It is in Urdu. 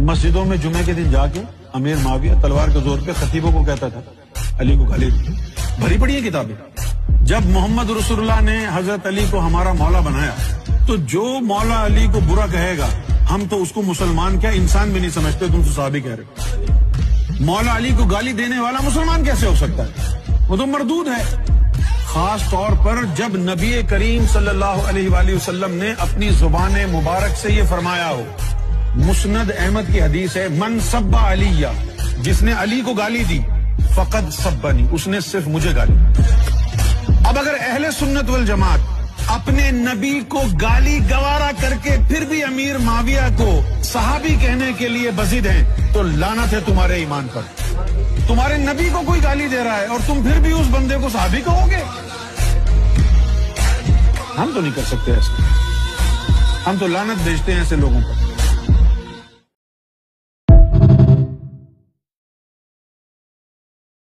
مسجدوں میں جمعے کے دن جا کے امیر معاویہ تلوار کے زور پہ خطیبوں کو کہتا تھا علی کو گالی دی. بھری پڑی ہیں کتابیں. جب محمد رسول اللہ نے حضرت علی کو ہمارا مولا بنایا تو جو مولا علی کو برا کہے گا ہم تو اس کو مسلمان کیا انسان بھی نہیں سمجھتے, تم تو صحابی کہہ رہے ہو. مولا علی کو گالی دینے والا مسلمان کیسے ہو سکتا ہے؟ وہ تو مردود ہے. خاص طور پر جب نبی کریم صلی اللہ علیہ وآلہ وسلم نے اپنی زبان مبارک سے یہ فرمایا ہو. مسند احمد کی حدیث ہے, من سب علیہ, جس نے علی کو گالی دی فقد سبنی, اس نے صرف مجھے گالی. اب اگر اہل سنت والجماعت اپنے نبی کو گالی گوارا کر کے پھر بھی امیر معاویہ کو صحابی کہنے کے لیے بزد ہیں تو لعنت ہے تمہارے ایمان پر. تمہارے نبی کو کوئی گالی دے رہا ہے اور تم پھر بھی اس بندے کو صحابی کہو گے؟ ہم تو نہیں کر سکتے ایسا. ہم تو لعنت بھیجتے ہیں ایسے لوگوں پر.